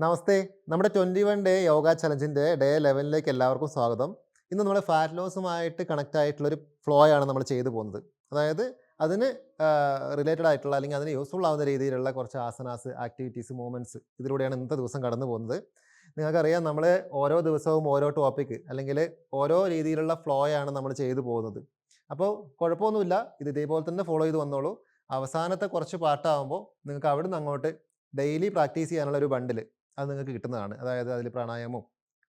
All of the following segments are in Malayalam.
നമസ്തേ. നമ്മുടെ 21 ഡേ യോഗ ചലഞ്ചിൻ്റെ ഡേ 11ലേക്ക് എല്ലാവർക്കും സ്വാഗതം. ഇന്ന് നമ്മൾ ഫാറ്റ് ലോസുമായിട്ട് കണക്റ്റ് ആയിട്ടുള്ളൊരു ഫ്ലോയാണ് നമ്മൾ ചെയ്തു പോകുന്നത്. അതായത് അതിന് റിലേറ്റഡ് ആയിട്ടുള്ള അല്ലെങ്കിൽ അതിന് യൂസ്ഫുൾ ആവുന്ന രീതിയിലുള്ള കുറച്ച് ആസനാസ്, ആക്ടിവിറ്റീസ്, മൂവ്മെൻറ്റ്സ് ഇതിലൂടെയാണ് ഇന്നത്തെ ദിവസം കടന്നു പോകുന്നത്. നിങ്ങൾക്കറിയാം നമ്മൾ ഓരോ ദിവസവും ഓരോ ടോപ്പിക്ക് അല്ലെങ്കിൽ ഓരോ രീതിയിലുള്ള ഫ്ലോയാണ് നമ്മൾ ചെയ്തു പോകുന്നത്. അപ്പോൾ കുഴപ്പമൊന്നുമില്ല. ഇത് ഇതേപോലെ തന്നെ ഫോളോ ചെയ്ത് വന്നോളൂ. അവസാനത്തെ കുറച്ച് പാർട്ടാകുമ്പോൾ നിങ്ങൾക്ക് അവിടുന്ന് അങ്ങോട്ട് ഡെയിലി പ്രാക്ടീസ് ചെയ്യാനുള്ള ഒരു ബണ്ടിൽ അത് നിങ്ങൾക്ക് കിട്ടുന്നതാണ്. അതായത് അതിൽ പ്രാണായാമവും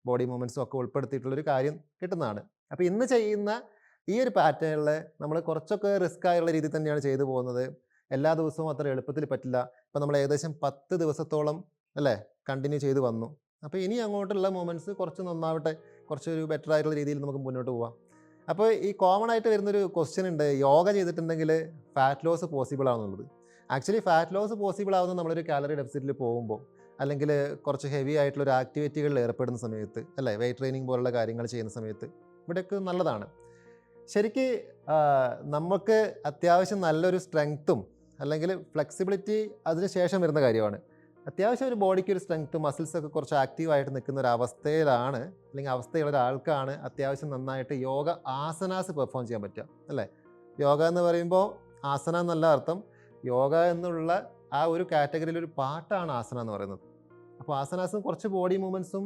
ബോഡി മൂവ്മെൻറ്റ്സും ഒക്കെ ഉൾപ്പെടുത്തിയിട്ടുള്ളൊരു കാര്യം കിട്ടുന്നതാണ്. അപ്പോൾ ഇന്ന് ചെയ്യുന്ന ഈ ഒരു പാറ്റേണിൽ നമ്മൾ കുറച്ചൊക്കെ റിസ്ക് ആയുള്ള രീതിയിൽ തന്നെയാണ് ചെയ്തു പോകുന്നത്. എല്ലാ ദിവസവും അത്ര എളുപ്പത്തിൽ പറ്റില്ല. ഇപ്പോൾ നമ്മൾ ഏകദേശം 10 ദിവസത്തോളം അല്ലേ കണ്ടിന്യൂ ചെയ്ത് വന്നു. അപ്പോൾ ഇനി അങ്ങോട്ടുള്ള മൂവ്മെൻറ്റ്സ് കുറച്ച് നന്നാവട്ടെ, കുറച്ചൊരു ബെറ്റർ ആയിട്ടുള്ള രീതിയിൽ നമുക്ക് മുന്നോട്ട് പോവാം. അപ്പോൾ ഈ കോമൺ ആയിട്ട് വരുന്നൊരു ക്വസ്റ്റ്യൻ ഉണ്ട്, യോഗ ചെയ്തിട്ടുണ്ടെങ്കിൽ ഫാറ്റ് ലോസ് പോസിബിൾ ആണെന്നുള്ളത്. ആക്ച്വലി ഫാറ്റ് ലോസ് പോസിബിൾ ആവുന്നത് നമ്മളൊരു കാലറി ഡെഫിസിറ്റിൽ പോകുമ്പോൾ അല്ലെങ്കിൽ കുറച്ച് ഹെവി ആയിട്ടുള്ള ഒരു ആക്ടിവിറ്റികളിൽ ഏർപ്പെടുന്ന സമയത്ത് അല്ലേ, വെയ്റ്റ് ട്രെയിനിങ് പോലുള്ള കാര്യങ്ങൾ ചെയ്യുന്ന സമയത്ത് ഇവിടെയൊക്കെ നല്ലതാണ്. ശരിക്ക് നമുക്ക് അത്യാവശ്യം നല്ലൊരു സ്ട്രെങ്ത്തും അല്ലെങ്കിൽ ഫ്ലെക്സിബിലിറ്റി അതിന് ശേഷം വരുന്ന കാര്യമാണ്. അത്യാവശ്യം ഒരു ബോഡിക്ക് ഒരു സ്ട്രെങ്ത്ത് മസിൽസൊക്കെ കുറച്ച് ആക്റ്റീവായിട്ട് നിൽക്കുന്ന ഒരു അവസ്ഥയിലാണ് അല്ലെങ്കിൽ അവസ്ഥയുള്ള ഒരാൾക്കാണ് അത്യാവശ്യം നന്നായിട്ട് യോഗ ആസനാസ് പെർഫോം ചെയ്യാൻ പറ്റുക അല്ലേ. യോഗ എന്ന് പറയുമ്പോൾ ആസന എന്നല്ല അർത്ഥം, യോഗ എന്നുള്ള ആ ഒരു കാറ്റഗറിയിൽ ഒരു പാർട്ടാണ് ആസന എന്ന് പറയുന്നത്. അപ്പോൾ ആസനാസും കുറച്ച് ബോഡി മൂവ്മെൻറ്റ്സും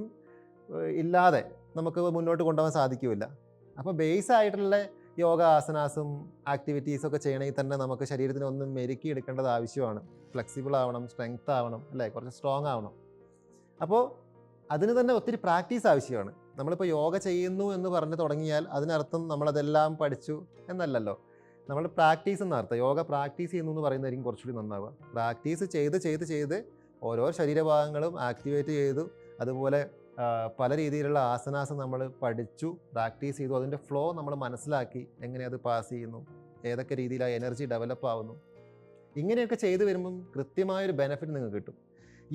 ഇല്ലാതെ നമുക്ക് മുന്നോട്ട് കൊണ്ടുപോകാൻ സാധിക്കില്ല. അപ്പോൾ ബേസ് ആയിട്ടുള്ള യോഗ ആസനാസും ആക്ടിവിറ്റീസും ഒക്കെ ചെയ്യണമെങ്കിൽ തന്നെ നമുക്ക് ശരീരത്തിന് ഒന്ന് മെരുക്കി എടുക്കേണ്ടത് ആവശ്യമാണ്. ഫ്ലെക്സിബിൾ ആവണം, സ്ട്രെങ്ത് ആവണം അല്ലേ, കുറച്ച് സ്ട്രോങ് ആവണം. അപ്പോൾ അതിന് തന്നെ ഒത്തിരി പ്രാക്ടീസ് ആവശ്യമാണ്. നമ്മളിപ്പോൾ യോഗ ചെയ്യുന്നു എന്ന് പറഞ്ഞ് തുടങ്ങിയാൽ അതിനർത്ഥം നമ്മളതെല്ലാം പഠിച്ചു എന്നല്ലല്ലോ. നമ്മൾ പ്രാക്ടീസ് എന്നർത്ഥം. യോഗ പ്രാക്ടീസ് ചെയ്യുന്നു എന്ന് പറയുന്നതായിരിക്കും കുറച്ചുകൂടി നന്നാവുക. പ്രാക്ടീസ് ചെയ്ത് ചെയ്ത് ചെയ്ത് ഓരോ ശരീരഭാഗങ്ങളും ആക്ടിവേറ്റ് ചെയ്തു, അതുപോലെ പല രീതിയിലുള്ള ആസനാസ് നമ്മൾ പഠിച്ചു, പ്രാക്ടീസ് ചെയ്തു, അതിൻ്റെ ഫ്ലോ നമ്മൾ മനസ്സിലാക്കി, എങ്ങനെ അത് പാസ് ചെയ്യുന്നു, ഏതൊക്കെ രീതിയിൽ ആ എനർജി ഡെവലപ്പ് ആവുന്നു, ഇങ്ങനെയൊക്കെ ചെയ്തു വരുമ്പം കൃത്യമായൊരു ബെനിഫിറ്റ് നിങ്ങൾക്ക് കിട്ടും.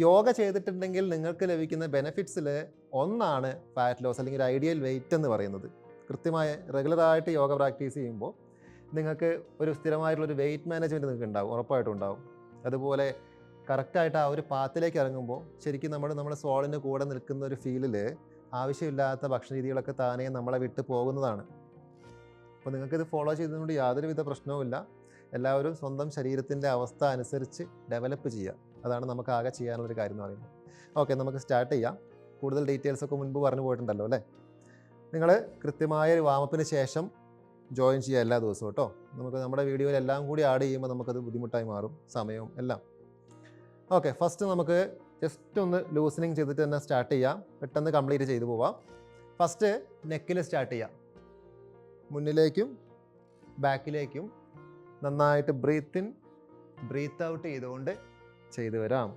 യോഗ ചെയ്തിട്ടുണ്ടെങ്കിൽ നിങ്ങൾക്ക് ലഭിക്കുന്ന ബെനിഫിറ്റ്സിൽ ഒന്നാണ് ഫാറ്റ് ലോസ് അല്ലെങ്കിൽ ഒരു ഐഡിയൽ വെയിറ്റ് എന്ന് പറയുന്നത്. കൃത്യമായ റെഗുലറായിട്ട് യോഗ പ്രാക്ടീസ് ചെയ്യുമ്പോൾ നിങ്ങൾക്ക് ഒരു സ്ഥിരമായിട്ടുള്ളൊരു വെയിറ്റ് മാനേജ്മെൻറ്റ് നിങ്ങൾക്ക് ഉണ്ടാവും, ഉറപ്പായിട്ടും ഉണ്ടാവും. അതുപോലെ കറക്റ്റായിട്ട് ആ ഒരു പാത്തിലേക്ക് ഇറങ്ങുമ്പോൾ ശരിക്കും നമ്മുടെ സോളിന് കൂടെ നിൽക്കുന്ന ഒരു ഫീലിൽ ആവശ്യമില്ലാത്ത ഭക്ഷണ രീതികളൊക്കെ താനേ നമ്മളെ വിട്ട് പോകുന്നതാണ്. അപ്പോൾ നിങ്ങൾക്കിത് ഫോളോ ചെയ്തതുകൊണ്ട് യാതൊരുവിധ പ്രശ്നവുമില്ല. എല്ലാവരും സ്വന്തം ശരീരത്തിൻ്റെ അവസ്ഥ അനുസരിച്ച് ഡെവലപ്പ് ചെയ്യുക. അതാണ് നമുക്ക് ആകെ ചെയ്യാനുള്ളൊരു കാര്യം എന്ന് പറയുന്നത്. ഓക്കെ, നമുക്ക് സ്റ്റാർട്ട് ചെയ്യാം. കൂടുതൽ ഡീറ്റെയിൽസൊക്കെ മുൻപ് പറഞ്ഞു പോയിട്ടുണ്ടല്ലോ അല്ലേ. നിങ്ങൾ കൃത്യമായ ഒരു വാമപ്പിന് ശേഷം ജോയിൻ ചെയ്യുക എല്ലാ ദിവസവും കേട്ടോ. നമുക്ക് നമ്മുടെ വീഡിയോയിൽ എല്ലാം കൂടി ആഡ് ചെയ്യുമ്പോൾ നമുക്കത് ബുദ്ധിമുട്ടായി മാറും, സമയവും എല്ലാം. ഓക്കെ, ഫസ്റ്റ് നമുക്ക് ജസ്റ്റ് ഒന്ന് ലൂസനിങ് ചെയ്തിട്ട് തന്നെ സ്റ്റാർട്ട് ചെയ്യാം. പെട്ടെന്ന് കംപ്ലീറ്റ് ചെയ്തു പോവാം. ഫസ്റ്റ് നെക്കിൽ സ്റ്റാർട്ട് ചെയ്യാം. മുന്നിലേക്കും ബാക്കിലേക്കും നന്നായിട്ട് ബ്രീത്ത് ഇൻ ബ്രീത്ത് ഔട്ട് ചെയ്തുകൊണ്ട് ചെയ്തു വരാം.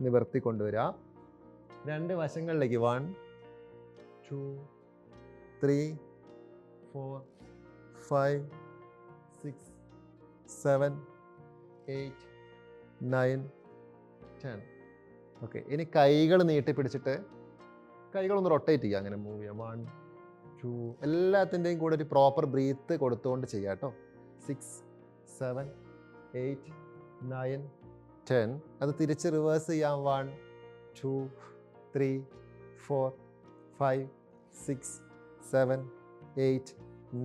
നിവർത്തി കൊണ്ടുവരാം. രണ്ട് വശങ്ങളിലേക്ക് 1 2 3 4 5 6 7 8 9 10. ഓക്കെ, ഇനി കൈകൾ നീട്ടി പിടിച്ചിട്ട് കൈകളൊന്ന് റൊട്ടേറ്റ് ചെയ്യുക, അങ്ങനെ മൂവ് ചെയ്യാം. 1 2 എല്ലാത്തിൻ്റെയും കൂടെ ഒരു പ്രോപ്പർ ബ്രീത്ത് കൊടുത്തുകൊണ്ട് ചെയ്യാം കേട്ടോ. 6 7 8 9 10. അത് തിരിച്ച് റിവേഴ്സ് ചെയ്യാം. 1 2 3 4 5 6 7 8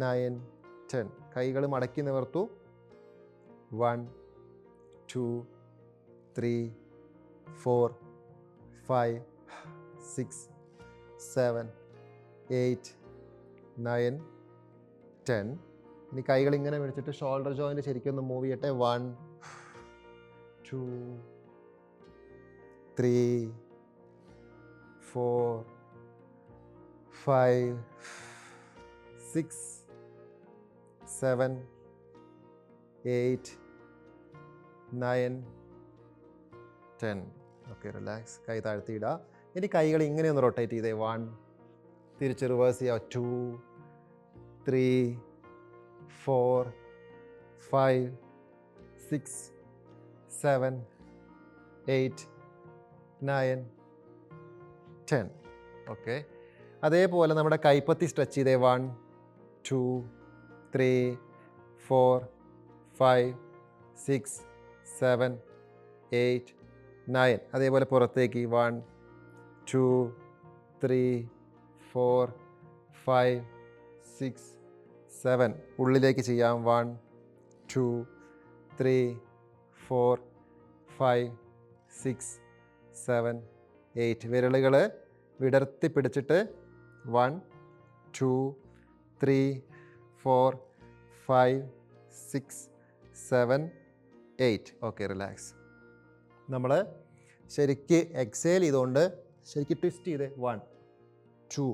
9 10. കൈകൾ മടക്കി നിവർത്തു. 1 2 3 4 5 6 7 8 9 10. ഇനി കൈകൾ ഇങ്ങനെ പിടിച്ചിട്ട് ഷോൾഡർ ജോയിൻറ്റ് ശരിക്കും ഒന്ന് മൂവ് ചെയ്യട്ടെ. 1 2 3 4 5 6 7 8 9 10. Okay, relax. കൈ താഴ്ത്തിയിടുക. ഇനി കൈകൾ ഇങ്ങനെ ഒന്ന് റൊട്ടേറ്റ് ചെയ്തേ. 1 തിരിച്ച് റിവേഴ്സ് ചെയ്യുക. 2 3 4 5 6 7 8 9 10. ഓക്കെ. അതേപോലെ നമ്മുടെ കൈപ്പത്തി സ്ട്രെച്ച് ചെയ്തേ. 1 2 3 4 5 6 7 8 9. അതേപോലെ പുറത്തേക്ക് 1 2 3 4 5 6 7. ഉള്ളിലേക്ക് ചെയ്യാം. 1 2 3 4 5 6 7 8. വിരലുകൾ വിടർത്തി പിടിച്ചിട്ട് 1 2 3 4 5 6 7 8. Okay, relax. നമ്മൾ ശരിക്ക് എക്സേൽ ചെയ്തുകൊണ്ട് ശരിക്ക് ട്വിസ്റ്റ് ചെയ്ത് 1 2.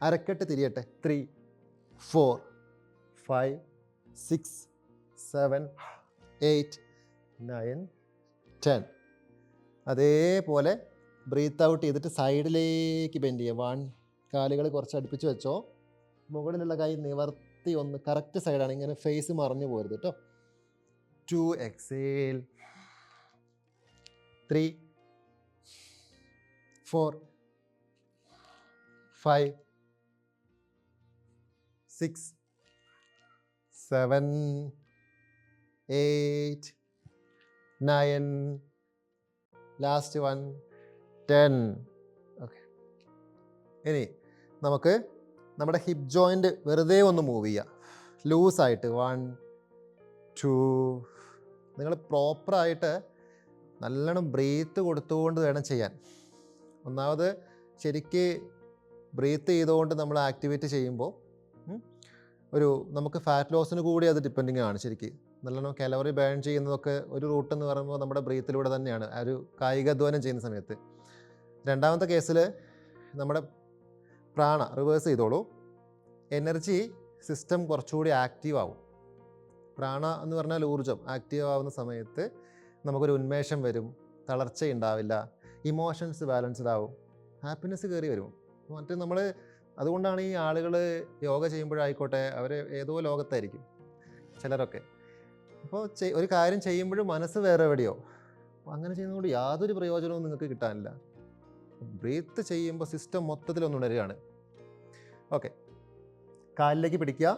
അരക്കെട്ട് തിരിയട്ടെ. 3 4 5 6 7 8 9 10. അതേപോലെ ബ്രീത്ത് ഔട്ട് ചെയ്തിട്ട് സൈഡിലേക്ക് ബെൻഡ് ചെയ്യുക. 1. കാലുകൾ കുറച്ച് അടുപ്പിച്ച് വെച്ചോ. മുകളിലുള്ള കൈ നിവർത്തി ഒന്ന്. കറക്റ്റ് സൈഡാണ്, ഇങ്ങനെ ഫേസ് മറിഞ്ഞു പോരുത് കേട്ടോ. 2 എക്സേൽ. 3 4 5 6 7 8 9. ലാസ്റ്റ് 1 10. ഓക്കെ. ഇനി നമുക്ക് നമ്മുടെ ഹിപ്പ് ജോയിൻ്റ് വെറുതെ ഒന്ന് മൂവ് ചെയ്യുക ലൂസായിട്ട്. 1 2. നിങ്ങൾ പ്രോപ്പറായിട്ട് നല്ലോണം ബ്രീത്ത് കൊടുത്തുകൊണ്ട് വേണം ചെയ്യാൻ. ഒന്നാമത് ശരിക്ക് ബ്രീത്ത് ചെയ്തുകൊണ്ട് നമ്മൾ ആക്ടിവേറ്റ് ചെയ്യുമ്പോൾ നമുക്ക് ഫാറ്റ് ലോസിന് കൂടി അത് ഡിപ്പെൻഡിങ് ആണ്. ശരിക്ക് നല്ലോണം കലോറി ബേൺ ചെയ്യുന്നതൊക്കെ ഒരു റൂട്ട് എന്ന് പറയുമ്പോൾ നമ്മുടെ ബ്രീത്തിലൂടെ തന്നെയാണ്, ആ ഒരു കായികാധ്വാനം ചെയ്യുന്ന സമയത്ത്. രണ്ടാമത്തെ കേസിൽ നമ്മുടെ പ്രാണ റിവേഴ്സ് ചെയ്തോളൂ. എനർജി സിസ്റ്റം കുറച്ചുകൂടി ആക്റ്റീവ് ആവും. പ്രാണ എന്ന് പറഞ്ഞാൽ ഊർജ്ജം ആക്റ്റീവ് ആവുന്ന സമയത്ത് നമുക്കൊരു ഉന്മേഷം വരും, തളർച്ചയുണ്ടാവില്ല, ഇമോഷൻസ് ബാലൻസ്ഡ് ആവും, ഹാപ്പിനെസ് കയറി വരും. മറ്റേ നമ്മൾ അതുകൊണ്ടാണ് ഈ ആളുകൾ യോഗ ചെയ്യുമ്പോഴായിക്കോട്ടെ അവർ ഏതോ ലോകത്തായിരിക്കും ചിലരൊക്കെ. അപ്പോൾ ഒരു കാര്യം ചെയ്യുമ്പോഴും മനസ്സ് വേറെ എവിടെയോ. അങ്ങനെ ചെയ്യുന്നതുകൊണ്ട് യാതൊരു പ്രയോജനവും നിങ്ങൾക്ക് കിട്ടാനില്ല. ബ്രീത്ത് ചെയ്യുമ്പോൾ സിസ്റ്റം മൊത്തത്തിൽ ഒന്ന് ഉണരുകയാണ്. ഓക്കെ, കാലിലേക്ക് പിടിക്കുക,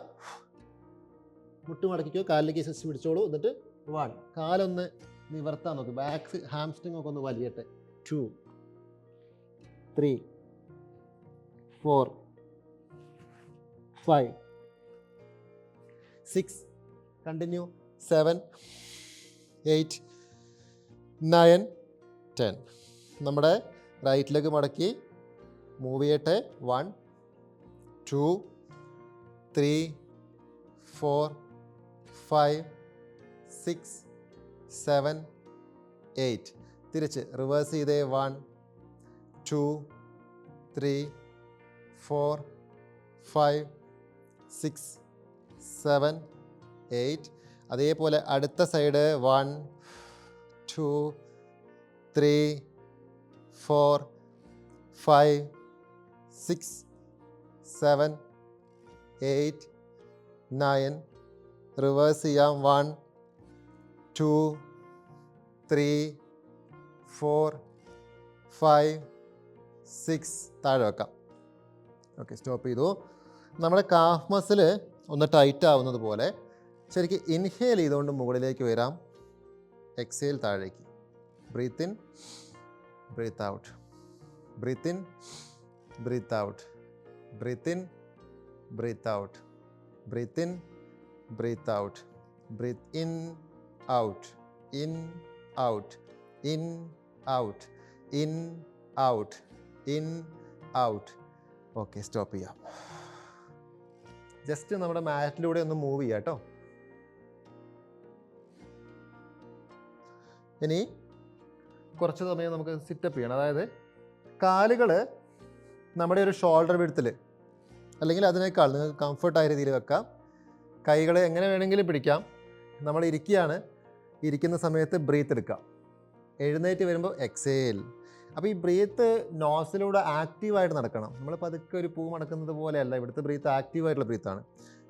മുട്ട് മടക്കിക്കോ, കാലിലേക്ക് ജസ്റ്റ് പിടിച്ചോളൂ. എന്നിട്ട് 1. കാലൊന്ന് നിവർത്താൻ നോക്ക്. ബാക്ക് ഹാംസ്ട്രിങ് ഒക്കെ ഒന്ന് വലിയട്ടെ. 2 3 4 5 6. കണ്ടിന്യൂ. 7 8 9 10. നമ്മുടെ റൈറ്റ് ലെഗ് മടക്കി മൂവ് ചെയ്യട്ടെ. 1 2 3 4 5 6 7 8. തിരിച്ച് റിവേഴ്സ് ചെയ്തേ. 1 2 3 4 5 6 7 8. അതേപോലെ അടുത്ത സൈഡ്. 1 2 3 4 5 6 7 8 9. റിവേഴ്സ് ചെയ്യാം. 1 2 3 4 5 6. താഴെ വെക്കാം. ഓക്കെ, സ്റ്റോപ്പ് ചെയ്തു. നമ്മുടെ കാഫ് മസിൽ ഒന്ന് ടൈറ്റ് ആവുന്നത് പോലെ ശരിക്കും ഇൻഹേൽ ചെയ്തുകൊണ്ട് മുകളിലേക്ക് വരാം. എക്സേൽ താഴേക്ക്. Breathe in, breathe out, breathe in, breathe out, breathe in, breathe out, breathe in, breathe out, breathe in out, in out, in out, in out, in out. Okay, stop ചെയ്യാം. ജസ്റ്റ് നമ്മുടെ മാറ്റിലൂടെ ഒന്ന് മൂവ് ചെയ്യാം കേട്ടോ. ഇനി കുറച്ച് സമയം നമുക്ക് സിറ്റപ്പ് ചെയ്യണം. അതായത് കാലുകൾ നമ്മുടെ ഒരു ഷോൾഡർ വിഡ്ത്തിൽ അല്ലെങ്കിൽ അതിനേക്കാൾ നിങ്ങൾക്ക് കംഫർട്ടായ രീതിയിൽ വെക്കാം. കൈകൾ എങ്ങനെ വേണമെങ്കിലും പിടിക്കാം. നമ്മൾ ഇരിക്കുകയാണ്, ഇരിക്കുന്ന സമയത്ത് ബ്രീത്ത് എടുക്കാം. എഴുന്നേറ്റ് വരുമ്പോൾ എക്സേൽ. അപ്പോൾ ഈ ബ്രീത്ത് നോസിലൂടെ ആക്റ്റീവായിട്ട് നടക്കണം. നമ്മൾ പതുക്കെ ഒരു പൂ മടക്കുന്നത് പോലെയല്ല. ഇവിടുത്തെ ബ്രീത്ത് ആക്റ്റീവായിട്ടുള്ള ബ്രീത്താണ്.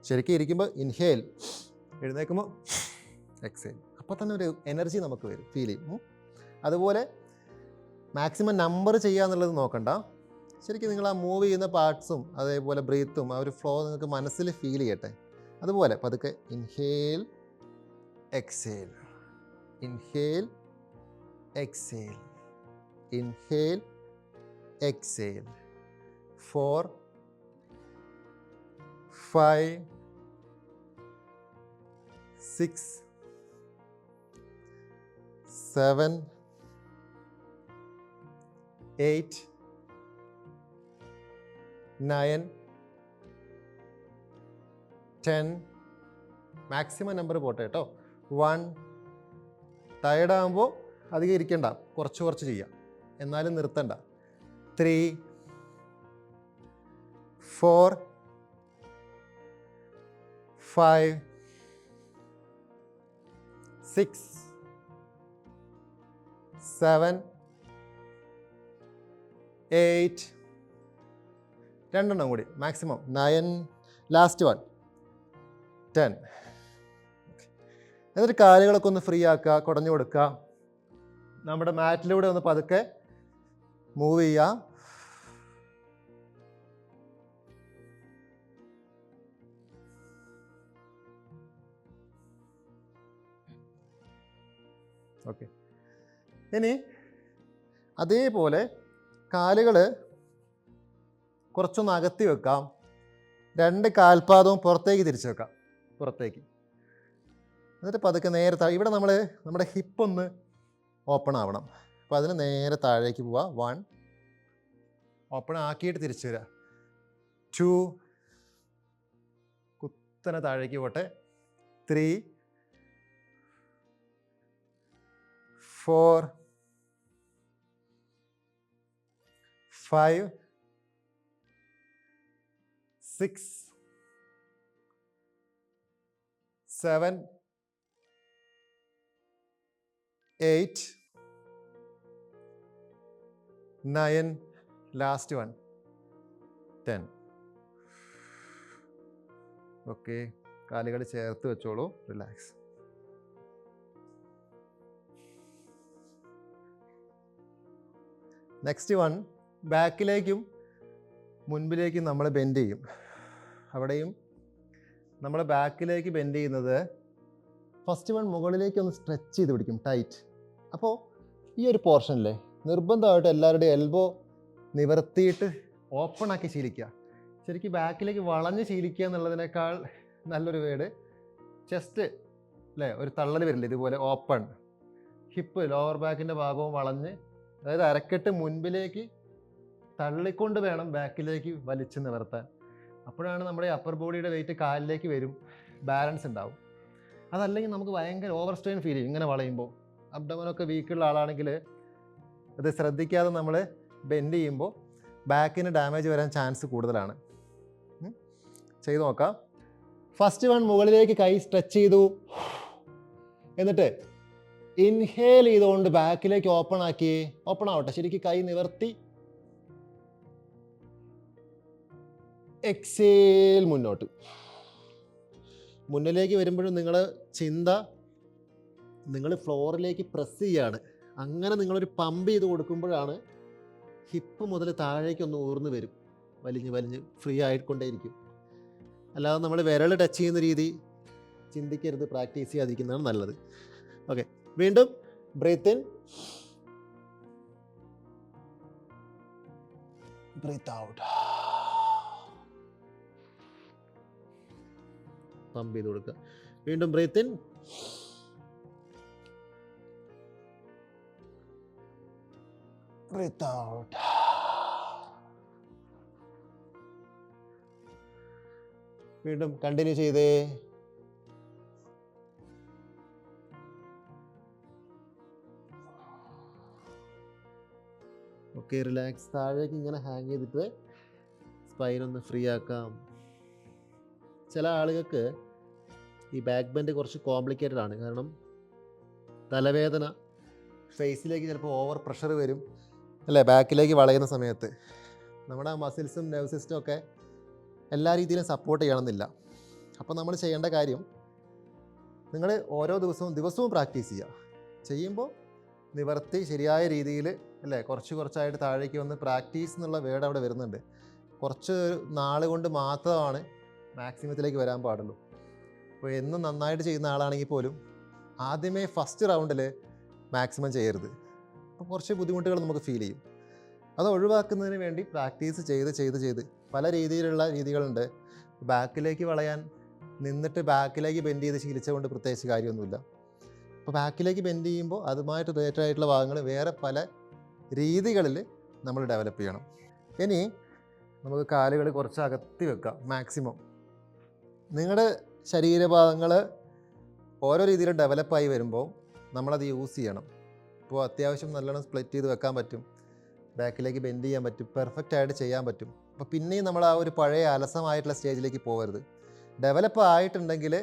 ശരിക്കും ഇരിക്കുമ്പോൾ ഇൻഹേൽ, എഴുന്നേൽക്കുമ്പോൾ എക്സേൽ. അപ്പോൾ തന്നെ ഒരു എനർജി നമുക്ക് വരും, ഫീൽ ചെയ്യും. അതുപോലെ മാക്സിമം നമ്പർ ചെയ്യുക എന്നുള്ളത് നോക്കണ്ട. ശരിക്കും നിങ്ങൾ ആ മൂവ് ചെയ്യുന്ന പാർട്സും അതേപോലെ ബ്രീത്തും ആ ഒരു ഫ്ലോ നിങ്ങൾക്ക് മനസ്സിൽ ഫീൽ ചെയ്യട്ടെ. അതുപോലെ പതുക്കെ inhale exhale, inhale exhale, inhale exhale. 4 5 6 7 8 9 10. Maximum number പോട്ടെ കേട്ടോ. 1. ടയർഡാകുമ്പോൾ അധികം ഇരിക്കണ്ട, കുറച്ച് കുറച്ച് ചെയ്യാം, എന്നാലും നിർത്തണ്ട. 3 4 5 6 7 8. രണ്ടെണ്ണം കൂടി മാക്സിമം. 9. ലാസ്റ്റ് 1. 10. എന്നിട്ട് കാലുകളൊക്കെ ഒന്ന് ഫ്രീ ആക്കുക, കുടഞ്ഞു കൊടുക്കുക. നമ്മുടെ മാറ്റിലൂടെ ഒന്ന് പതുക്കെ മൂവ് ചെയ്യാം. ഓക്കെ. ഇനി അതേപോലെ കാലുകൾ കുറച്ചൊന്ന് അകത്തി വെക്കാം. 2 കാൽപാദവും പുറത്തേക്ക് തിരിച്ചു വെക്കാം, പുറത്തേക്ക്. എന്നിട്ട് പതുക്കെ നേരെ ഇവിടെ നമ്മുടെ ഹിപ്പൊന്ന് ഓപ്പൺ ആവണം. അപ്പോൾ അതിന് നേരെ താഴേക്ക് പോവുക. 1. ഓപ്പൺ ആക്കിയിട്ട് തിരിച്ചു വരിക. 2. കുത്തനെ താഴേക്ക് പോട്ടെ. 3 4 5 6 7 8 9. ലാസ്റ്റ് 1. 10. ഓക്കെ. കാലുകൾ ചേർത്ത് വെച്ചോളൂ. റിലാക്സ്. നെക്സ്റ്റ് 1. ബാക്കിലേക്കും മുൻപിലേക്കും നമ്മൾ ബെൻഡ് ചെയ്യും. അവിടെയും നമ്മൾ ബാക്കിലേക്ക് ബെൻഡ് ചെയ്യുന്നത് ഫസ്റ്റ് 1 മുകളിലേക്ക് ഒന്ന് സ്ട്രെച്ച് ചെയ്ത് പിടിക്കും, ടൈറ്റ്. അപ്പോൾ ഈ ഒരു പോർഷനിലെ നിർബന്ധമായിട്ട് എല്ലാവരുടെയും എൽബോ നിവർത്തിയിട്ട് ഓപ്പൺ ആക്കി ശീലിക്കുക. ശരിക്കും ബാക്കിലേക്ക് വളഞ്ഞ് ശീലിക്കുക എന്നുള്ളതിനേക്കാൾ നല്ലൊരു വേർഡ് ചെസ്റ്റ് അല്ലേ, ഒരു തള്ളൽ വരില്ല, ഇതുപോലെ ഓപ്പൺ. ഹിപ്പ് ലോവർ ബാക്കിൻ്റെ ഭാഗവും വളഞ്ഞ്, അതായത് അരക്കെട്ട് മുൻപിലേക്ക് തള്ളിക്കൊണ്ട് വേണം ബാക്കിലേക്ക് വലിച്ചു നിവർത്താൻ. അപ്പോഴാണ് നമ്മുടെ അപ്പർ ബോഡിയുടെ വെയിറ്റ് കാലിലേക്ക് വരും, ബാലൻസ് ഉണ്ടാവും. അതല്ലെങ്കിൽ നമുക്ക് ഭയങ്കര ഓവർ സ്ട്രെയിൻ ഫീൽ ചെയ്യും ഇങ്ങനെ വളയുമ്പോൾ. അബ്ഡമനൊക്കെ വീക്കുള്ള ആളാണെങ്കിൽ അത് ശ്രദ്ധിക്കാതെ നമ്മൾ ബെൻഡ് ചെയ്യുമ്പോൾ ബാക്കിന് ഡാമേജ് വരാൻ ചാൻസ് കൂടുതലാണ്. ചെയ്ത് നോക്കാം. ഫസ്റ്റ് 1 മുകളിലേക്ക് കൈ സ്ട്രെച്ച് ചെയ്തു. എന്നിട്ട് ഇൻഹേൽ ചെയ്തുകൊണ്ട് ബാക്കിലേക്ക് ഓപ്പൺ ആക്കി. ഓപ്പൺ ആവട്ടെ, ശരിക്കും കൈ നിവർത്തി. എക്സേൽ മുന്നോട്ട്. മുന്നിലേക്ക് വരുമ്പോഴും നിങ്ങളുടെ ചിന്ത നിങ്ങൾ ഫ്ലോറിലേക്ക് പ്രസ് ചെയ്യാണ്. അങ്ങനെ നിങ്ങളൊരു പമ്പ് ചെയ്ത് കൊടുക്കുമ്പോഴാണ് ഹിപ്പ് മുതൽ താഴേക്കൊന്ന് ഊർന്ന് വരും, വലിഞ്ഞ് വലിഞ്ഞ് ഫ്രീ ആയിക്കൊണ്ടേയിരിക്കും. അല്ലാതെ നമ്മൾ വിരൽ ടച്ച് ചെയ്യുന്ന രീതി ചിന്തിക്കരുത്, പ്രാക്ടീസ് ചെയ്യാതിരിക്കുന്നതാണ് നല്ലത്. ഓക്കെ, വീണ്ടും breathe in, breathe out. Pump ചെയ്ത് കൊടുക്കുക. വീണ്ടും ബ്രീത്ത് ഇൻ, ബ്രീത്ത് ഔട്ട്. വീണ്ടും കണ്ടിന്യൂ ചെയ്തേ. Okay, relax. താഴേക്ക് ഇങ്ങനെ ഹാങ് ചെയ്തിട്ട് സ്പൈൻ ഒന്ന് ഫ്രീ ആക്കാം. ചില ആളുകൾക്ക് ഈ ബാക്ക് ബെൻഡ് കുറച്ച് കോംപ്ലിക്കേറ്റഡ് ആണ്. കാരണം തലവേദന, ഫേസിലേക്ക് ചിലപ്പോൾ ഓവർ പ്രഷർ വരും അല്ലേ ബാക്കിലേക്ക് വളയുന്ന സമയത്ത്. നമ്മുടെ മസിൽസും നെർവ് സിസ്റ്റം ഒക്കെ എല്ലാ രീതിയിലും സപ്പോർട്ട് ചെയ്യണമെന്നില്ല. അപ്പോൾ നമ്മൾ ചെയ്യേണ്ട കാര്യം, നിങ്ങൾ ഓരോ ദിവസവും പ്രാക്ടീസ് ചെയ്യുക. ചെയ്യുമ്പോൾ നിവർത്തി ശരിയായ രീതിയിൽ അല്ലേ, കുറച്ചായിട്ട് താഴേക്ക് വന്ന് പ്രാക്ടീസ് എന്നുള്ള വേർഡ് അവിടെ വരുന്നുണ്ട്. കുറച്ച് നാൾ കൊണ്ട് മാത്രമാണ് മാക്സിമത്തിലേക്ക് വരാൻ പാടുള്ളൂ. അപ്പോൾ എന്നും നന്നായിട്ട് ചെയ്യുന്ന ആളാണെങ്കിൽ പോലും ആദ്യമേ ഫസ്റ്റ് റൗണ്ടിൽ മാക്സിമം ചെയ്യരുത്. അപ്പോൾ കുറച്ച് ബുദ്ധിമുട്ടുകൾ നമുക്ക് ഫീൽ ചെയ്യും. അത് ഒഴിവാക്കുന്നതിന് വേണ്ടി പ്രാക്ടീസ് ചെയ്ത് പല രീതികളുണ്ട്. ബാക്കിലേക്ക് വളയാൻ നിന്നിട്ട് ബാക്കിലേക്ക് ബെൻഡ് ചെയ്ത് ശീലിച്ചുകൊണ്ട് പ്രത്യേകിച്ച് കാര്യമൊന്നുമില്ല. അപ്പോൾ ബാക്കിലേക്ക് ബെൻഡ് ചെയ്യുമ്പോൾ അതുമായിട്ട് റിലേറ്റഡ് ആയിട്ടുള്ള ഭാഗങ്ങൾ വേറെ പല രീതികളിൽ നമ്മൾ ഡെവലപ്പ് ചെയ്യണം. ഇനി നമുക്ക് കാലുകൾ കുറച്ച് അകത്തി വെക്കാം. മാക്സിമം നിങ്ങളുടെ ശരീരഭാഗങ്ങൾ ഓരോ രീതിയിൽ ഡെവലപ്പായി വരുമ്പോൾ നമ്മളത് യൂസ് ചെയ്യണം. ഇപ്പോൾ അത്യാവശ്യം നല്ലോണം സ്പ്ലിറ്റ് ചെയ്ത് വെക്കാൻ പറ്റും, ബാക്കിലേക്ക് ബെൻഡ് ചെയ്യാൻ പറ്റും, പെർഫെക്റ്റ് ആയിട്ട് ചെയ്യാൻ പറ്റും. അപ്പോൾ പിന്നെയും നമ്മൾ ആ ഒരു പഴയ അലസമായിട്ടുള്ള സ്റ്റേജിലേക്ക് പോകരുത്. ഡെവലപ്പ് ആയിട്ടുണ്ടെങ്കിൽ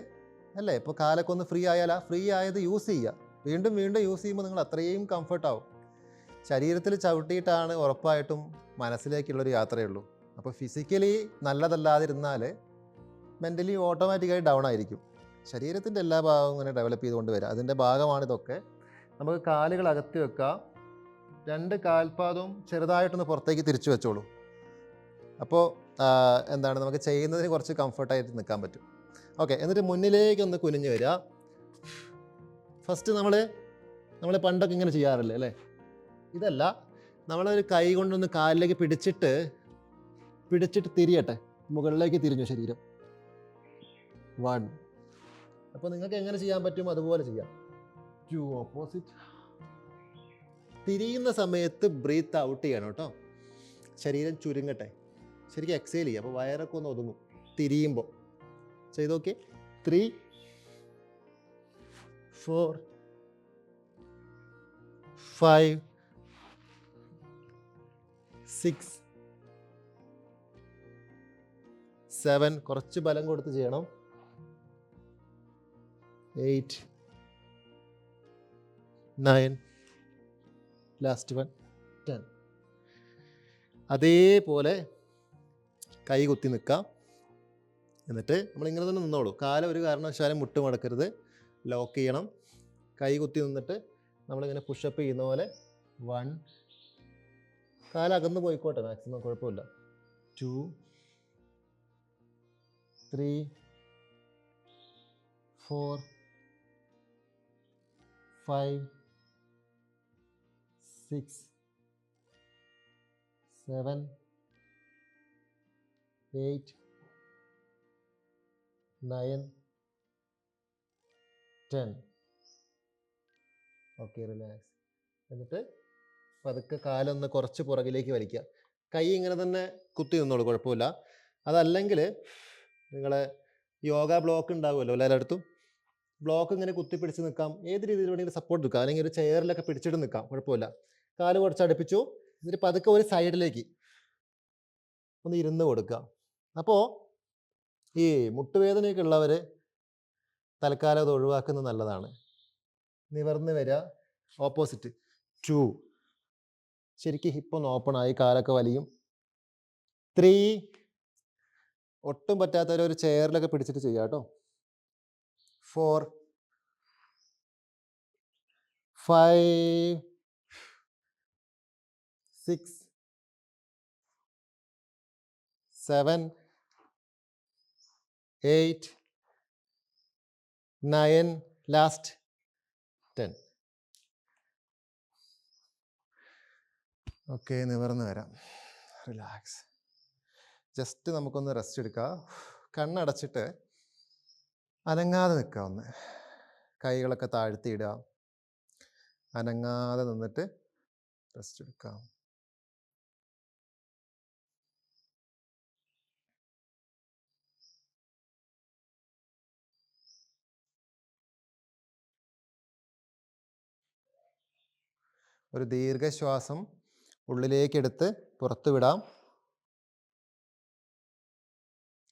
അല്ലേ, ഇപ്പോൾ കാലൊക്കെ ഒന്ന് ഫ്രീ ആയാൽ ആ ഫ്രീ ആയത് യൂസ് ചെയ്യുക. വീണ്ടും യൂസ് ചെയ്യുമ്പോൾ നിങ്ങൾ അത്രയും കംഫർട്ടാവും. ശരീരത്തിൽ ചവിട്ടിയിട്ടാണ് ഉറപ്പായിട്ടും മനസ്സിലേക്കുള്ളൊരു യാത്രയുള്ളൂ. അപ്പോൾ ഫിസിക്കലി നല്ലതല്ലാതിരുന്നാൽ മെൻ്റലി ഓട്ടോമാറ്റിക്കായി ഡൗൺ ആയിരിക്കും. ശരീരത്തിൻ്റെ എല്ലാ ഭാഗവും ഇങ്ങനെ ഡെവലപ്പ് ചെയ്തുകൊണ്ട് വരിക, അതിൻ്റെ ഭാഗമാണിതൊക്കെ. നമുക്ക് കാലുകൾ അകത്തി വെക്കാം. 2 കാൽപാദവും ചെറുതായിട്ടൊന്ന് പുറത്തേക്ക് തിരിച്ചു വെച്ചോളൂ. അപ്പോൾ എന്താണ്, നമുക്ക് ചെയ്യുന്നതിന് കുറച്ച് കംഫർട്ടായിട്ട് നിൽക്കാൻ പറ്റും. ഓക്കെ, എന്നിട്ട് മുന്നിലേക്കൊന്ന് കുനിഞ്ഞ് വരിക. ഫസ്റ്റ് നമ്മൾ പണ്ടൊക്കെ ഇങ്ങനെ ചെയ്യാറില്ലേ അല്ലേ, ഇതല്ല. നമ്മളൊരു കൈ കൊണ്ടൊന്ന് കാലിലേക്ക് പിടിച്ചിട്ട് തിരിയട്ടെ, മുകളിലേക്ക് തിരിഞ്ഞു ശരീരം. 1. അപ്പോൾ നിങ്ങൾക്ക് എങ്ങനെ ചെയ്യാൻ പറ്റും അതുപോലെ ചെയ്യാം. 2 ഓപ്പോസിറ്റ്. തിരിയുന്ന സമയത്ത് ബ്രീത്ത് ഔട്ട് ചെയ്യണം കേട്ടോ. ശരീരം ചുരുങ്ങട്ടെ, ശരിക്കും എക്സേൽ ചെയ്യുക. അപ്പോൾ വയറൊക്കെ ഒന്ന് ഒതുങ്ങും തിരിയുമ്പോൾ. ചെയ്ത് നോക്കി. 3, 4, 5, 6, 7. കുറച്ച് ബലം കൊടുത്ത് ചെയ്യണം. 8, 9, ലാസ്റ്റ് 1, 10. അതേപോലെ കൈ കുത്തി നിൽക്കാം. എന്നിട്ട് നമ്മളിങ്ങനെ തന്നെ നിന്നോളൂ. കാലം ഒരു കാരണവശാലും മുട്ട് മടക്കരുത്, ലോക്ക് ചെയ്യണം. കൈ കുത്തി നിന്നിട്ട് നമ്മളിങ്ങനെ പുഷപ്പ് ചെയ്യുന്ന പോലെ 1. കാലകന്ന് പോയിക്കോട്ടെ മാക്സിമം, കുഴപ്പമില്ല. 2, 3, 4, 5, 6, 7, 8, 9, 10. Okay, relax. എന്നിട്ട് പതുക്കെ കാലൊന്ന് കുറച്ച് പുറകിലേക്ക് വലിക്കുക. കൈ ഇങ്ങനെ തന്നെ കുത്തി നിന്നോളൂ, കുഴപ്പമില്ല. അതല്ലെങ്കിൽ നിങ്ങളെ യോഗ ബ്ലോക്ക് ഉണ്ടാവുമല്ലോ എല്ലായിടത്തും, ബ്ലോക്ക് ഇങ്ങനെ കുത്തിപ്പിടിച്ച് നിൽക്കാം. ഏത് രീതിയിൽ വേണമെങ്കിലും സപ്പോർട്ട് എടുക്കാം, അല്ലെങ്കിൽ ഒരു ചെയറിലൊക്കെ പിടിച്ചിട്ട് നിൽക്കാം, കുഴപ്പമില്ല. കാല് കുറച്ച് അടുപ്പിച്ചു, എന്നിട്ട് പതുക്കെ ഒരു സൈഡിലേക്ക് ഒന്ന് ഇരുന്ന് കൊടുക്കുക. അപ്പോൾ ഈ മുട്ടുവേദനയൊക്കെ ഉള്ളവർ തൽക്കാലം അത് ഒഴിവാക്കുന്നത് നല്ലതാണ്. നിവർന്ന് വരിക, ഓപ്പോസിറ്റ്. 2. ശരിക്കും ഹിപ്പൊന്ന് ഓപ്പൺ ആയി, കാലൊക്കെ വലിയും. 3. ഒട്ടും പറ്റാത്തവർ ഒരു ചെയറിലൊക്കെ പിടിച്ചിട്ട് ചെയ്യാം കേട്ടോ. 4, 5, 6, 7, 8, 9, ലാസ്റ്റ് 10. ഓക്കെ, നിവർന്ന് വരാം. റിലാക്സ്. ജസ്റ്റ് നമുക്കൊന്ന് റെസ്റ്റ് എടുക്കാം. കണ്ണടച്ചിട്ട് അനങ്ങാതെ നിൽക്കുക. ഒന്ന് കൈകളൊക്കെ താഴ്ത്തിയിടുക, അനങ്ങാതെ നിന്നിട്ട് റെസ്റ്റ് എടുക്കാം. ഒരു ദീർഘശ്വാസം ഉള്ളിലേക്കെടുത്ത് പുറത്തു വിടാം.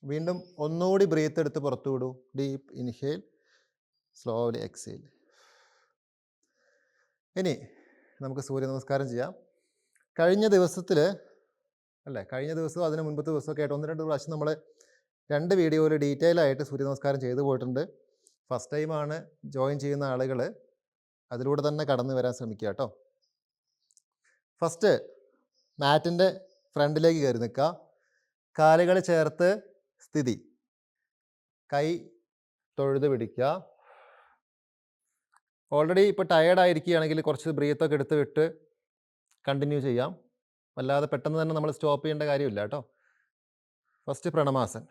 വീണ്ടും ഒന്നുകൂടി ബ്രീത്ത് എടുത്ത് പുറത്തു വിടൂ. Deep inhale, slowly exhale. ഇനി നമുക്ക് സൂര്യ നമസ്കാരം ചെയ്യാം. കഴിഞ്ഞ ദിവസവും അതിന് മുൻപത്തെ ദിവസമൊക്കെ ആയിട്ട് 1-2 പ്രാവശ്യം നമ്മൾ 2 വീഡിയോയിൽ ഡീറ്റെയിൽ ആയിട്ട് സൂര്യ നമസ്കാരം ചെയ്തു പോയിട്ടുണ്ട്. ഫസ്റ്റ് ടൈമാണ് ജോയിൻ ചെയ്യുന്ന ആളുകൾ അതിലൂടെ തന്നെ കടന്നു വരാൻ ശ്രമിക്കുക കേട്ടോ. ഫസ്റ്റ് മാറ്റിൻ്റെ ഫ്രണ്ടിലേക്ക് കയറി നിൽക്കുക. കാലുകൾ ചേർത്ത് സ്ഥിതി. കൈ തൊഴുത് പിടിക്കുക. ഓൾറെഡി ഇപ്പോൾ ടയേർഡായിരിക്കുകയാണെങ്കിൽ കുറച്ച് ബ്രീത്തൊക്കെ എടുത്ത് വിട്ട് കണ്ടിന്യൂ ചെയ്യാം. അല്ലാതെ പെട്ടെന്ന് തന്നെ നമ്മൾ സ്റ്റോപ്പ് ചെയ്യേണ്ട കാര്യമില്ല കേട്ടോ. ഫസ്റ്റ് പ്രണമാസൻ.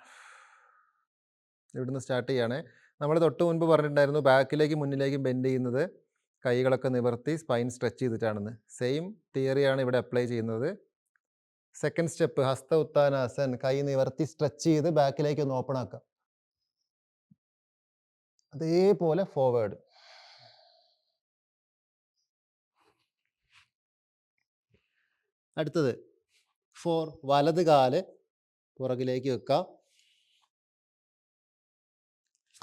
ഇവിടുന്ന് സ്റ്റാർട്ട് ചെയ്യുകയാണ്. നമ്മൾ തൊട്ട് മുൻപ് പറഞ്ഞിട്ടുണ്ടായിരുന്നു ബാക്കിലേക്കും മുന്നിലേക്കും ബെൻഡ് ചെയ്യുന്നത് കൈകളൊക്കെ നിവർത്തി സ്പൈൻ സ്ട്രെച്ച് ചെയ്തിട്ടാണെന്ന്. സെയിം തിയറിയാണ് ഇവിടെ അപ്ലൈ ചെയ്യുന്നത്. Second step Hasta Uttanasana. കൈ നിവർത്തി സ്ട്രെച്ച് ചെയ്ത് ബാക്കിലേക്ക് ഒന്ന് ഓപ്പൺ ആക്കുക. അതേപോലെ ഫോർവേഡ്. അടുത്തത് 4 വലത് കാല് പുറകിലേക്ക് വെക്കുക.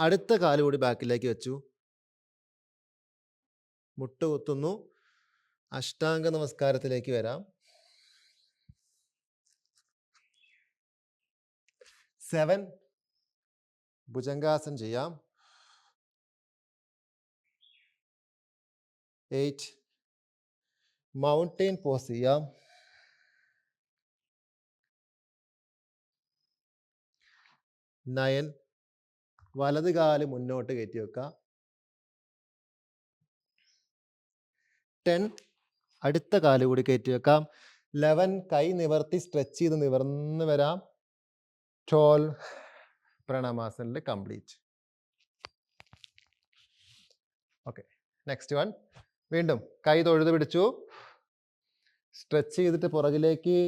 അടുത്ത കാല് കൂടി ബാക്കിലേക്ക് വെച്ചു. മുട്ട് കുത്തുന്നു. അഷ്ടാംഗ നമസ്കാരത്തിലേക്ക് വരാം. 7 ഭുജംഗാസൻ ചെയ്യാം. 8 മൗണ്ടെയിൻ പോസ് ചെയ്യാം. 9 വലത് കാല് മുന്നോട്ട് കയറ്റി വെക്കുക. 10 അടുത്ത കാല് കൂടി കയറ്റി വെക്കാം. 11 കൈ നിവർത്തി സ്ട്രെച്ച് ചെയ്ത് നിവർന്ന് വരാം. 12 പ്രണമാസനിൽ കംപ്ലീറ്റ്. Okay, next one. വീണ്ടും കൈ തൊഴുത് പിടിച്ചു. സ്ട്രെച്ച് ചെയ്തിട്ട് പുറകിലേക്ക്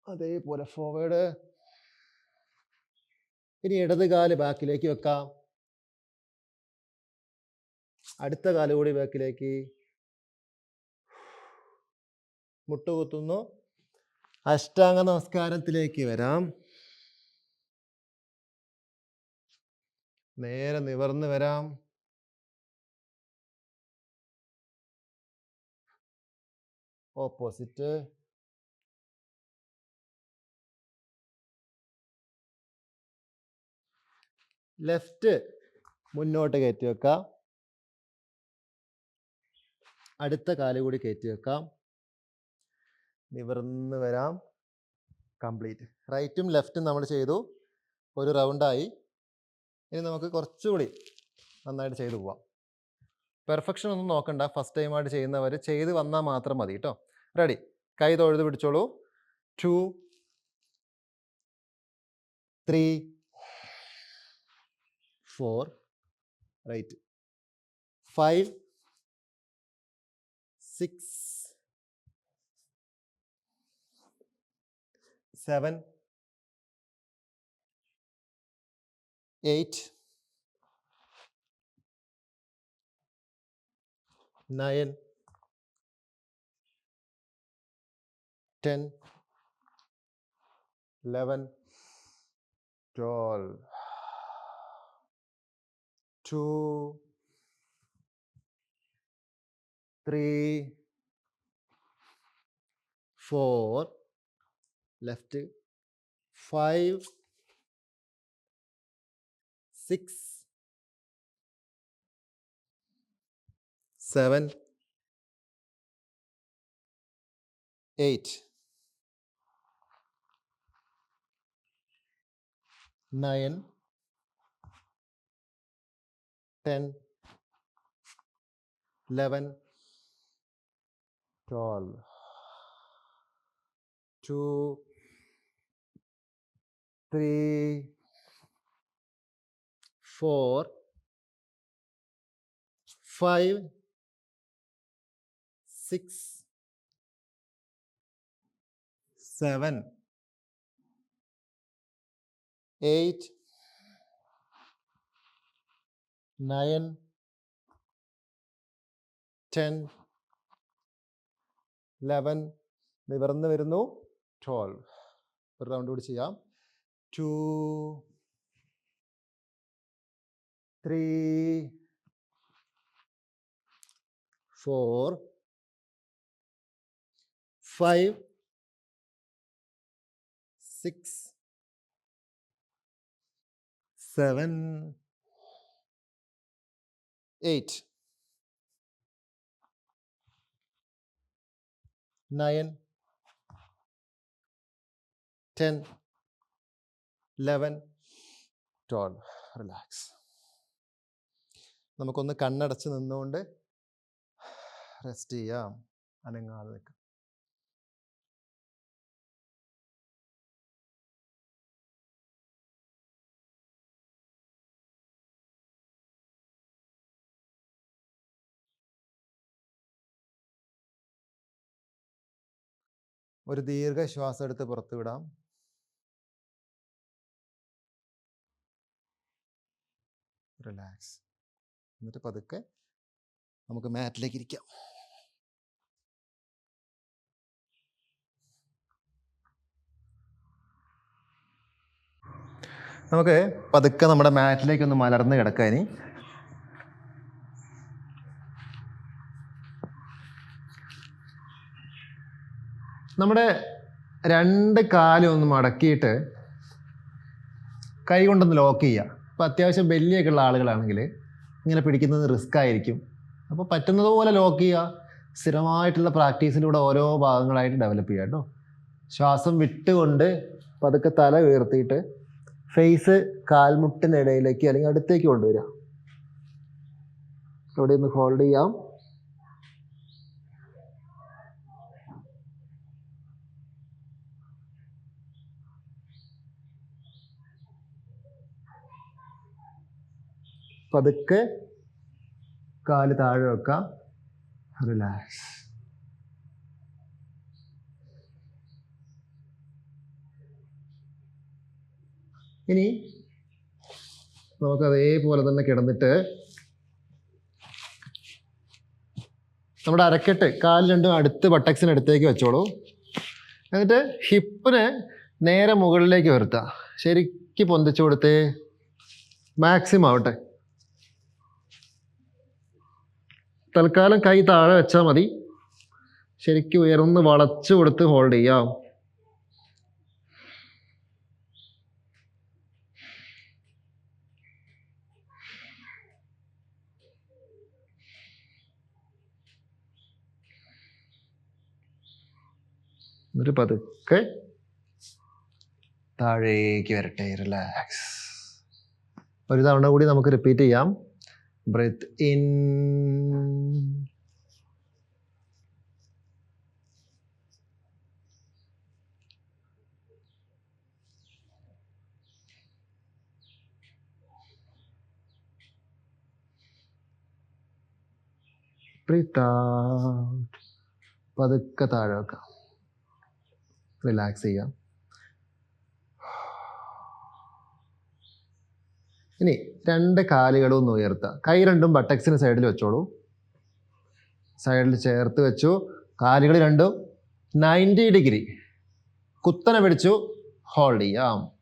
അതേപോലെ ഫോർവേഡ്. ഇനി ഇടത് കാല് ബാക്കിലേക്ക് വെക്കാം. അടുത്ത കാല് കൂടി ബാക്കിലേക്ക്. മുട്ടുകുത്തുന്നു. അഷ്ടാംഗ നമസ്കാരത്തിലേക്ക് വരാം. നേരെ നിവർന്ന് വരാം. ഓപ്പോസിറ്റ്. ലെഫ്റ്റ് മുന്നോട്ട് കയറ്റി വെക്കാം. അടുത്ത കാല് കൂടി കയറ്റി വെക്കാം. നിവർന്ന് വരാം. കംപ്ലീറ്റ്. റൈറ്റും ലെഫ്റ്റും നമ്മൾ ചെയ്തു. ഒരു റൗണ്ടായി. ഇനി നമുക്ക് കുറച്ചുകൂടി നന്നായിട്ട് ചെയ്തു പോവാം. പെർഫെക്ഷൻ ഒന്നും നോക്കണ്ട. ഫസ്റ്റ് ടൈമായിട്ട് ചെയ്യുന്നവർ ചെയ്ത് വന്നാൽ മാത്രം മതി കേട്ടോ. റെഡി. കൈ തൊഴുത് പിടിച്ചോളൂ. 2 3 4 റൈറ്റ്. 5 6 7 8 9 10 11 12 2 3 4 left 5 6 7 8 9 10 11 12 2 3 4 5 6 7 8 9 10 11 നിവർന്ന് വരുന്നു. 12. ഒരു റൗണ്ട് കൂടി ചെയ്യാം. 2 3 4 5 6 7 8 9, 10, 11, 12. റിലാക്സ്. നമുക്കൊന്ന് കണ്ണടച്ച് നിന്നുകൊണ്ട് റെസ്റ്റ് ചെയ്യാം. അനങ്ങാതെ നിൽക്കാം. ഒരു ദീർഘശ്വാസം എടുത്ത് പുറത്തു വിടാം. റിലാക്സ്. എന്നിട്ട് പതുക്കെ നമുക്ക് മാറ്റിലേക്ക് ഇരിക്കാം. നമുക്ക് പതുക്കെ നമ്മുടെ മാറ്റിലേക്ക് ഒന്ന് മലർന്ന് കിടക്കാം. ഇനി നമ്മുടെ രണ്ട് കാലും ഒന്ന് മടക്കിയിട്ട് കൈ കൊണ്ടൊന്ന് ലോക്ക് ചെയ്യുക. അപ്പോൾ അത്യാവശ്യം ബെല്ലിയൊക്കെ ഉള്ള ആളുകളാണെങ്കിൽ ഇങ്ങനെ പിടിക്കുന്നത് റിസ്ക് ആയിരിക്കും. അപ്പോൾ പറ്റുന്നത് പോലെ ലോക്ക് ചെയ്യുക. സ്ഥിരമായിട്ടുള്ള പ്രാക്ടീസിലൂടെ ഓരോ ഭാഗങ്ങളായിട്ട് ഡെവലപ്പ് ചെയ്യുക കേട്ടോ. ശ്വാസം വിട്ടുകൊണ്ട് പതുക്കെ തല ഉയർത്തിയിട്ട് ഫേസ് കാൽമുട്ടിനിടയിലേക്ക് അല്ലെങ്കിൽ അടുത്തേക്ക് കൊണ്ടുവരിക. അവിടെ ഒന്ന് ഹോൾഡ് ചെയ്യാം. പതുക്കെ കാല് താഴെ വെക്കാം. റിലാക്സ്. ഇനി നമുക്ക് അതേപോലെ തന്നെ കിടന്നിട്ട് നമ്മുടെ അരക്കെട്ട് കാല് രണ്ടും അടുത്ത് ബട്ടക്സിന് അടുത്തേക്ക് വെച്ചോളൂ. എന്നിട്ട് ഹിപ്പിന് നേരെ മുകളിലേക്ക് വരുത്തുക. ശരിക്ക് പൊന്തിച്ചു കൊടുത്തേ. മാക്സിമം ആവട്ടെ. തൽക്കാലം കൈ താഴെ വെച്ചാൽ മതി. ശരിക്കും ഉയർന്ന് വളച്ചു കൊടുത്ത് ഹോൾഡ് ചെയ്യാം. എന്നിട്ട് പതുക്കെ താഴേക്ക് വരട്ടെ. റിലാക്സ്. ഒരു തവണ കൂടി നമുക്ക് റിപ്പീറ്റ് ചെയ്യാം. Breathe in, breathe out. പതുക്കെ താഴെ വെക്കാം. റിലാക്സ് ചെയ്യാം. ഇനി രണ്ട് കാലുകളും ഒന്ന് ഉയർത്തുക. കൈ രണ്ടും ബട്ടക്സിന് സൈഡിൽ വെച്ചോളൂ. സൈഡിൽ ചേർത്ത് വെച്ചു. കാലുകൾ രണ്ടും 90 ഡിഗ്രി കുത്തനെ പിടിച്ചു ഹോൾഡ് ചെയ്യാം.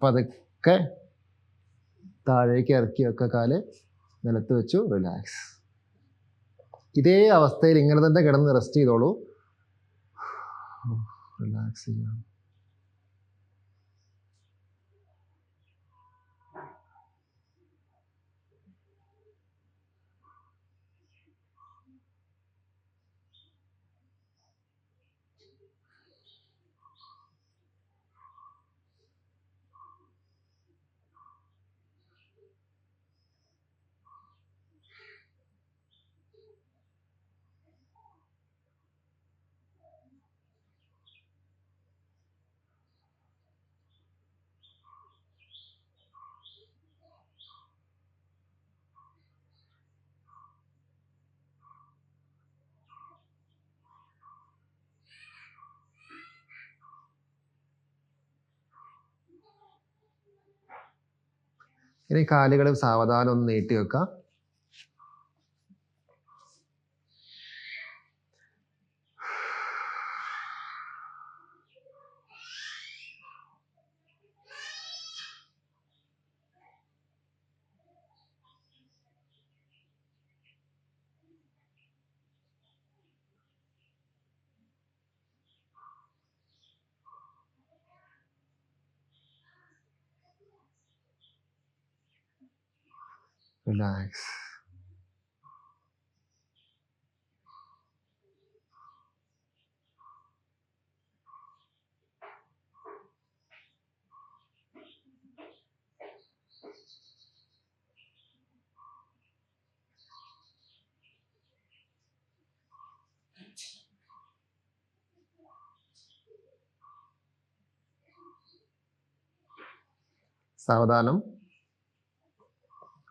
പതുക്കെ താഴേക്ക് ഇറക്കി വെക്കുക. കാല് നിലത്ത് വെച്ചു. റിലാക്സ്. ഇതേ അവസ്ഥയിൽ ഇങ്ങനെ തന്നെ കിടന്ന് റെസ്റ്റ് ചെയ്തോളൂ. റിലാക്സ് ചെയ്യാം. ഇനി കാലുകൾ സാവധാനം ഒന്ന് നീട്ടി വെക്കാം. റിലാക്സ്. സാവധാനം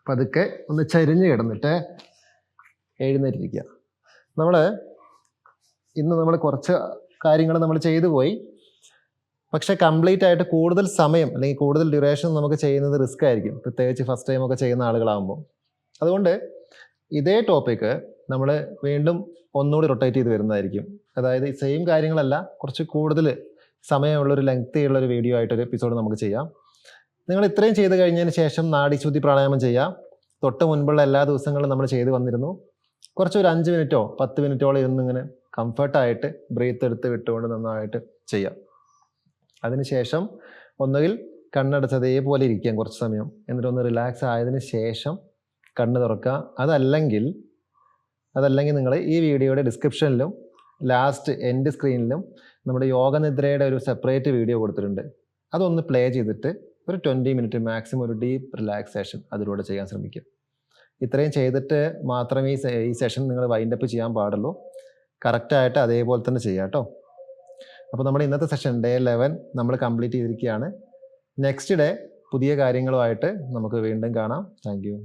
പതുക്കെ ഒന്ന് ചരിഞ്ഞ് കിടന്നിട്ട് എഴുന്നേറ്റിരിക്കുക. ഇന്ന് നമ്മൾ കുറച്ച് കാര്യങ്ങൾ നമ്മൾ ചെയ്തു പോയി. പക്ഷെ കംപ്ലീറ്റ് ആയിട്ട് കൂടുതൽ സമയം അല്ലെങ്കിൽ കൂടുതൽ ഡ്യൂറേഷൻ നമുക്ക് ചെയ്യുന്നത് റിസ്ക് ആയിരിക്കും, പ്രത്യേകിച്ച് ഫസ്റ്റ് ടൈം ഒക്കെ ചെയ്യുന്ന ആളുകളാകുമ്പോൾ. അതുകൊണ്ട് ഇതേ ടോപ്പിക്ക് നമ്മൾ വീണ്ടും ഒന്നുകൂടി റൊട്ടേറ്റ് ചെയ്ത് വരുന്നതായിരിക്കും. അതായത് സെയിം കാര്യങ്ങളല്ല, കുറച്ച് കൂടുതൽ സമയമുള്ളൊരു ലെങ്തി ഉള്ളൊരു വീഡിയോ ആയിട്ടൊരു എപ്പിസോഡ് നമുക്ക് ചെയ്യാം. നിങ്ങൾ ഇത്രയും ചെയ്ത് കഴിഞ്ഞതിന് ശേഷം നാഡീശുദ്ധി പ്രാണായാമം ചെയ്യാം. തൊട്ട് മുൻപുള്ള എല്ലാ ദിവസങ്ങളും നമ്മൾ ചെയ്ത് വന്നിരുന്നു. കുറച്ച് ഒരു 5 മിനിറ്റോ 10 മിനിറ്റോളം ഇരുന്നിങ്ങനെ കംഫർട്ടായിട്ട് ബ്രീത്ത് എടുത്ത് വിട്ടുകൊണ്ട് നന്നായിട്ട് ചെയ്യാം. അതിനുശേഷം ഒന്നുകിൽ കണ്ണടച്ച് അതേപോലെ ഇരിക്കാം കുറച്ച് സമയം, എന്നിട്ടൊന്ന് റിലാക്സ് ആയതിനു ശേഷം കണ്ണ് തുറക്കുക. അതല്ലെങ്കിൽ നിങ്ങൾ ഈ വീഡിയോയുടെ ഡിസ്ക്രിപ്ഷനിലും ലാസ്റ്റ് എൻഡ് സ്ക്രീനിലും നമ്മുടെ യോഗനിദ്രയുടെ ഒരു സെപ്പറേറ്റ് വീഡിയോ കൊടുത്തിട്ടുണ്ട്. അതൊന്ന് പ്ലേ ചെയ്തിട്ട് ഒരു 20 മിനിറ്റ് മാക്സിമം ഒരു ഡീപ്പ് റിലാക്സേഷൻ അതിലൂടെ ചെയ്യാൻ ശ്രമിക്കുക. ഇത്രയും ചെയ്തിട്ട് മാത്രമേ ഈ സെഷൻ നിങ്ങൾ വൈൻഡപ്പ് ചെയ്യാൻ പാടുള്ളൂ. കറക്റ്റായിട്ട് അതേപോലെ തന്നെ ചെയ്യാം കേട്ടോ. അപ്പോൾ നമ്മുടെ ഇന്നത്തെ സെഷൻ ഡേ 11 നമ്മൾ കംപ്ലീറ്റ് ചെയ്തിരിക്കുകയാണ്. നെക്സ്റ്റ് ഡേ പുതിയ കാര്യങ്ങളുമായിട്ട് നമുക്ക് വീണ്ടും കാണാം. Thank you.